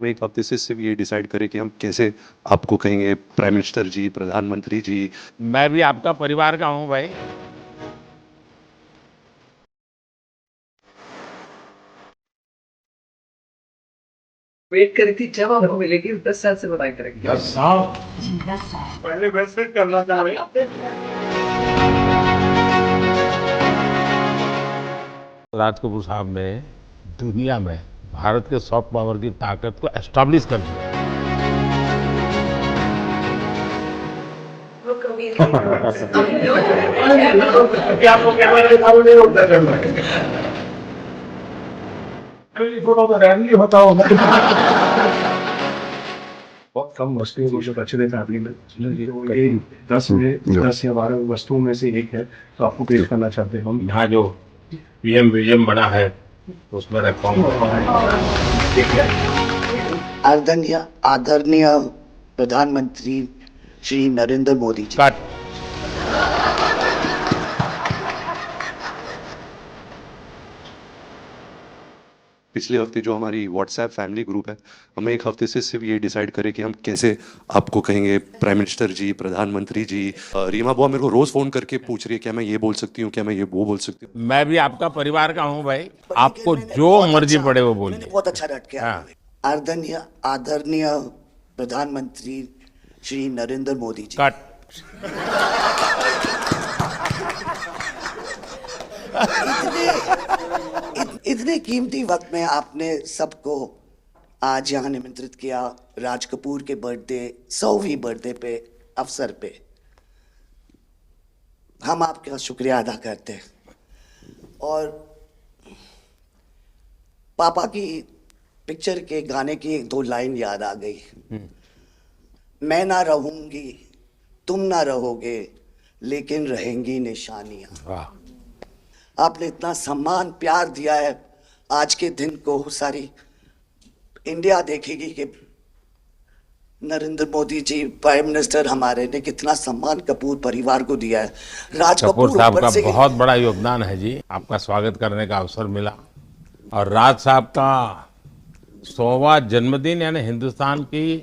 वो एक हफ्ते से सिर्फ ये डिसाइड करें कि हम कैसे आपको कहेंगे प्राइम मिनिस्टर जी, प्रधानमंत्री जी। मैं भी आपका परिवार का हूँ भाई। वेट करी थी जब आपको मिलेगी 10 साल से बताई करेंगे। 10 साल पहले विजिट करना चाह रहे हैं। राज कपूर साहब ने दुनिया में भारत के सॉफ्ट पावर की ताकत को एस्टैब्लिश कर दिया। वो कभी क्या आपको कैमरा दिखाओ नहीं होता करना अरे थोड़ा तो रैली बताओ बहुत कम वस्तुओं को जो बचे फैमिली में तो ये 10 या 12 वस्तुओं में से एक है तो आपको पेश करना चाहते हैं हम। यहाँ जो पीएम विजन बना है तो उसमें रखवाऊंगा। ठीक है। आदरणीय आदरणीय प्रधानमंत्री श्री नरेंद्र मोदी जी। कट। पिछले हफ्ते जो हमारी व्हाट्सएप फैमिली ग्रुप है, हमें एक हफ्ते से सिर्फ ये डिसाइड करें कि हम कैसे आपको कहेंगे प्राइम मिनिस्टर जी, प्रधानमंत्री जी। रीमा बुआ मेरे को रोज फोन करके पूछ रही है क्या मैं ये बोल सकती हूँ, क्या मैं ये वो बोल सकती हूँ। मैं भी आपका परिवार का हूँ भाई। आपको मैंने जो बहुत मर्जी अच्छा- पड़े वो मैंने बोलिए। बहुत अच्छा रट किया। हाँ। आदरणीय आदरणीय प्रधानमंत्री श्री नरेंद्र मोदी जी। कट। इतने कीमती वक्त में आपने सबको आज यहाँ निमंत्रित किया राज कपूर के बर्थडे 100वीं बर्थडे पे अवसर पे हम आपका शुक्रिया अदा करते हैं। और पापा की पिक्चर के गाने की एक दो लाइन याद आ गई। मैं ना रहूंगी, तुम ना रहोगे, लेकिन रहेंगी निशानियां। वाह। आपने इतना सम्मान प्यार दिया है, आज के दिन को सारी इंडिया देखेगी कि नरेंद्र मोदी जी प्राइम मिनिस्टर हमारे ने कितना सम्मान कपूर परिवार को दिया है। राज कपूर कपूर साहब ऊपर का से बहुत बड़ा योगदान है जी। आपका स्वागत करने का अवसर मिला और राज साहब का 100वां जन्मदिन यानी हिंदुस्तान की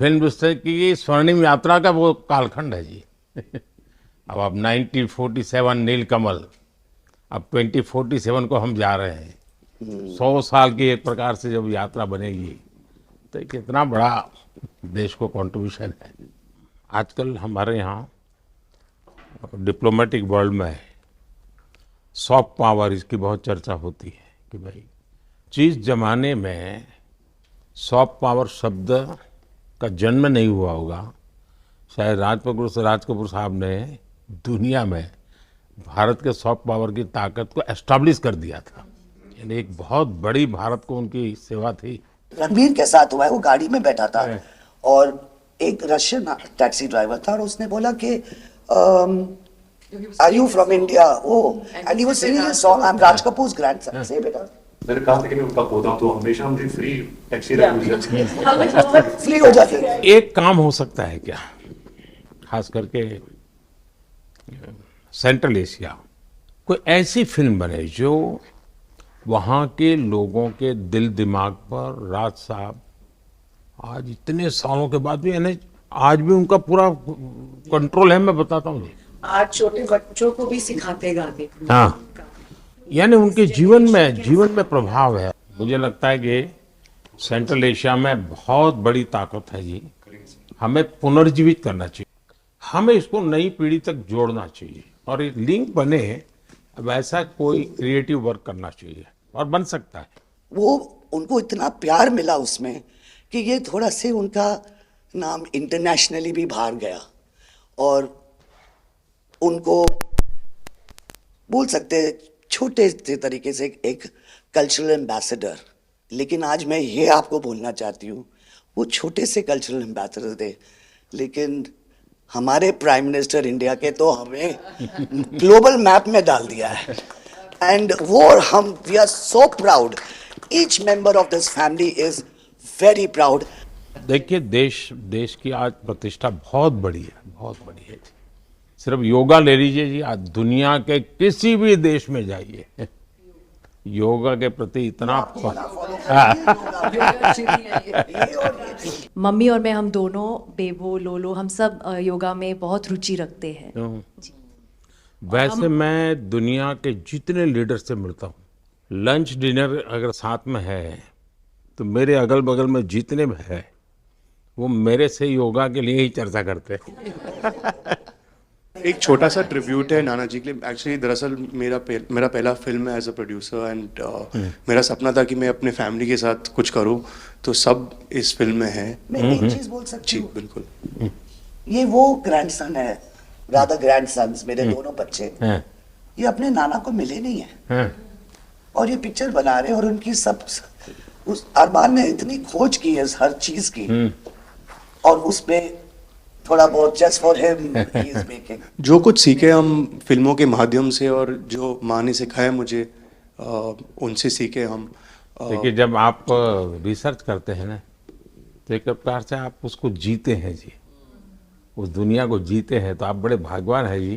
फिल्म इंडस्ट्री की स्वर्णिम यात्रा का वो कालखंड है जी। अब 1947 नीलकमल, अब 2047 को हम जा रहे हैं। 100 साल की एक प्रकार से जब यात्रा बनेगी तो कितना बड़ा देश को कंट्रीब्यूशन है। आजकल हमारे यहाँ डिप्लोमेटिक वर्ल्ड में सॉफ्ट पावर इसकी बहुत चर्चा होती है कि भाई जिस जमाने में सॉफ्ट पावर शब्द का जन्म नहीं हुआ होगा, शायद राज कपूर साहब ने दुनिया में भारत के सॉफ्ट पावर की ताकत को एस्टैब्लिश कर दिया था। यानी एक बहुत बड़ी भारत को उनकी सेवा थी। रणबीर के साथ हुआ है, वो गाड़ी में बैठा था और एक रशियन टैक्सी ड्राइवर था और उसने बोला कि are you from India? Oh and he was singing a song, I am Raj Kapoor's grandson. से बेटा मैंने कहा था कि मैं उनका पोता हूं, तो हमेशा मुझे फ्री टैक्सी रखनी फ्री हो जाती है। एक काम हो सकता है क्या, खास करके सेंट्रल एशिया, कोई ऐसी फिल्म बने जो वहाँ के लोगों के दिल दिमाग पर राज साहब आज इतने सालों के बाद भी यानी आज भी उनका पूरा कंट्रोल है। मैं बताता हूँ जी। आज छोटे बच्चों को भी सिखाते गाते। हाँ, यानी उनके जीवन में प्रभाव है। मुझे लगता है कि सेंट्रल एशिया में बहुत बड़ी ताकत है जी। हमें पुनर्जीवित करना चाहिए, हमें इसको नई पीढ़ी तक जोड़ना चाहिए और एक लिंक बने, वैसा कोई क्रिएटिव वर्क करना चाहिए और बन सकता है। वो उनको इतना प्यार मिला उसमें कि ये थोड़ा से उनका नाम इंटरनेशनली भी बाहर गया और उनको बोल सकते हैं छोटे से तरीके से एक कल्चरल एम्बेसडर। लेकिन आज मैं ये आपको बोलना चाहती हूँ, वो छोटे से कल्चरल एम्बेसडर थे, लेकिन हमारे प्राइम मिनिस्टर इंडिया के तो हमें ग्लोबल मैप में डाल दिया है। एंड वो हम we are so proud, each member of this family is very proud. देखिए देश की आज प्रतिष्ठा बहुत बड़ी है, बहुत बड़ी है। सिर्फ योगा ले लीजिए जी, आज दुनिया के किसी भी देश में जाइए, योगा के प्रति इतना ये और ये मम्मी और मैं हम दोनों बेबो लोलो हम सब योगा में बहुत रुचि रखते हैं। वैसे मैं दुनिया के जितने लीडर से मिलता हूँ, लंच डिनर अगर साथ में है तो मेरे अगल बगल में जितने भी है वो मेरे से योगा के लिए ही चर्चा करते हैं। एक छोटा सा ट्रिब्यूट है नाना जी के लिए। एक्चुअली दरअसल मेरा पहला फिल्म है एज अ प्रोड्यूसर, एंड मेरा सपना था कि मैं अपने फैमिली के साथ कुछ करूं, तो सब इस फिल्म में है। मैं एक चीज बोल सकती जी हूँ, बिल्कुल। ये वो ग्रैंडसन है, राधा ग्रैंडसन्स मेरे दोनों बच्चे, हैं, ये अपने नाना को मिले नहीं है हैं। और ये पिक्चर बना रहे हैं और उनकी सब उस अरमान ने इतनी खोज की है हर चीज की, और उसमें थोड़ा बहुत just for him he is making. जो कुछ सीखे हम फिल्मों के माध्यम से, और जो माँ ने सिखाया मुझे, उनसे सीखे हम। देखिए, जब आप रिसर्च करते हैं ना तो एक प्रकार से आप उसको जीते हैं जी, उस दुनिया को जीते हैं, तो आप बड़े भाग्यवान हैं जी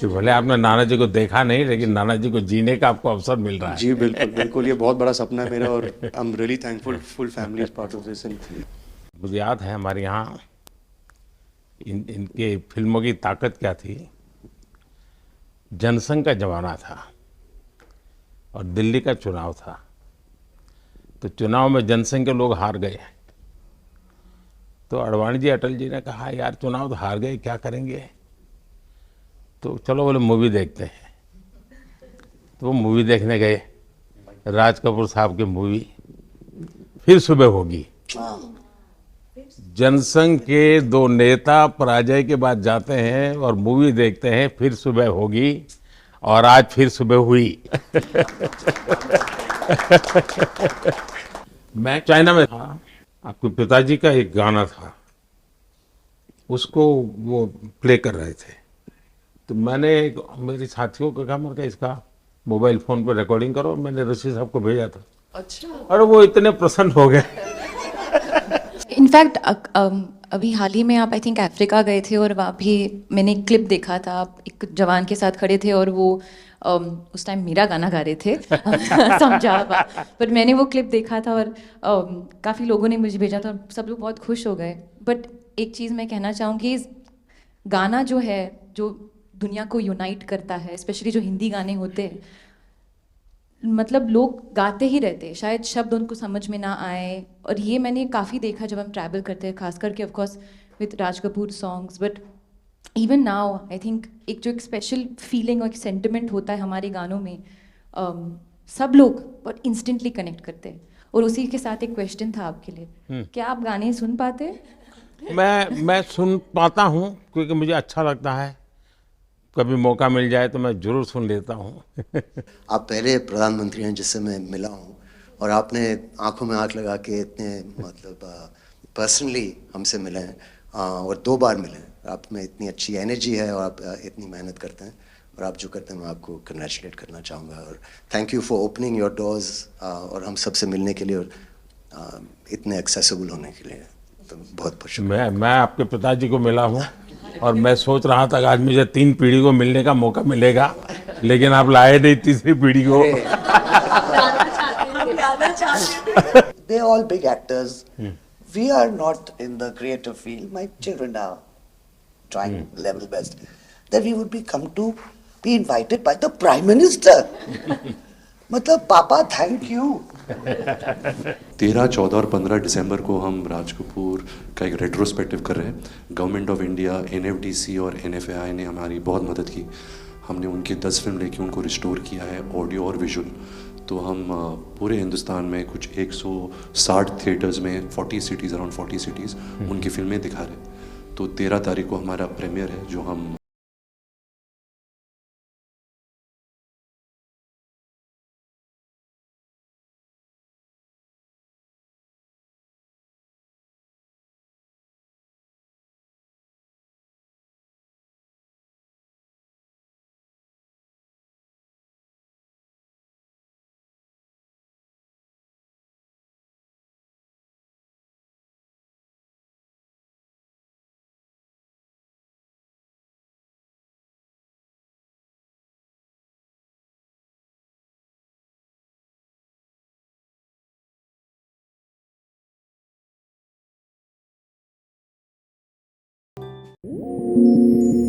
कि भले आपने नाना जी को देखा नहीं लेकिन नाना जी को जीने का आपको अवसर मिल रहा है। जी बिल्कुल बिल्कुल, ये बहुत बड़ा सपना है मेरा, और I am really thankful, full family is part of this. मुझे याद है हमारे यहाँ इनके फिल्मों की ताकत क्या थी। जनसंघ का जमाना था और दिल्ली का चुनाव था, तो चुनाव में जनसंघ के लोग हार गए, तो अडवाणी जी अटल जी ने कहा यार चुनाव तो हार गए, क्या करेंगे, तो चलो बोले मूवी देखते हैं। तो वो मूवी देखने गए, राज कपूर साहब की मूवी फिर सुबह होगी। जनसंघ के दो नेता पराजय के बाद जाते हैं और मूवी देखते हैं फिर सुबह होगी, और आज फिर सुबह हुई। मैं चाइना में था, आपके पिताजी का एक गाना था, उसको वो प्ले कर रहे थे, तो मैंने मेरे साथियों को कहा, मैंने इसका मोबाइल फोन पर रिकॉर्डिंग करो, मैंने ऋषि साहब को भेजा था। अच्छा। और वो इतने प्रसन्न हो गए। इनफैक्ट अभी हाल ही में आप आई थिंक अफ्रीका गए थे और वहाँ भी मैंने एक क्लिप देखा था, आप एक जवान के साथ खड़े थे और वो उस टाइम मेरा गाना गा रहे थे। समझा, बट मैंने वो क्लिप देखा था और काफ़ी लोगों ने मुझे भेजा था और सब लोग बहुत खुश हो गए। बट एक चीज़ मैं कहना चाहूँगी, गाना जो है जो दुनिया को यूनाइट करता है, स्पेशली जो हिंदी गाने होते हैं, मतलब लोग गाते ही रहते हैं, शायद शब्द उनको समझ में ना आए। और ये मैंने काफ़ी देखा जब हम ट्रैवल करते हैं, खास करके of course with Raj Kapoor songs, but even now I think एक जो एक स्पेशल फीलिंग और एक सेंटिमेंट होता है हमारे गानों में, सब लोग बहुत इंस्टेंटली कनेक्ट करते हैं। और उसी के साथ एक क्वेश्चन था आपके लिए, क्या आप गाने सुन पाते हैं? मैं सुन पाता हूँ क्योंकि मुझे अच्छा लगता है, कभी मौका मिल जाए तो मैं जरूर सुन लेता हूँ। आप पहले प्रधानमंत्री हैं जिससे मैं मिला हूँ, और आपने आंखों में आंख लगा के इतने मतलब पर्सनली हमसे मिले हैं, और 2 बार मिले हैं। आप में इतनी अच्छी एनर्जी है और आप इतनी मेहनत करते हैं, और आप जो करते हैं मैं आपको कंग्रेचुलेट करना चाहूँगा, और thank you for opening your doors, और हम सबसे मिलने के लिए और इतने एक्सेसिबल होने के लिए, तो बहुत बहुत शुक्रिया। मैं आपके पिताजी को मिला हूँ और मैं सोच रहा था कि आज मुझे 3 पीढ़ी को मिलने का मौका मिलेगा, लेकिन आप लाए नहीं तीसरी पीढ़ी को। They're all big actors. We are not in the creative field. My children are trying level best. That we would be invited by the Prime Minister. मतलब पापा थैंक यू। 13, 14 और 15 दिसंबर को हम राज कपूर का एक रेट्रोस्पेक्टिव कर रहे हैं। गवर्नमेंट ऑफ इंडिया, NFDC और NFAI ने हमारी बहुत मदद की। हमने उनकी 10 फिल्म लेके उनको रिस्टोर किया है, ऑडियो और विजुअल। तो हम पूरे हिंदुस्तान में कुछ 160 थिएटर्स में 40 सिटीज़, अराउंड 40 सिटीज़ उनकी फिल्में दिखा रहे हैं। तो 13 तारीख को हमारा प्रीमियर है, जो हम है।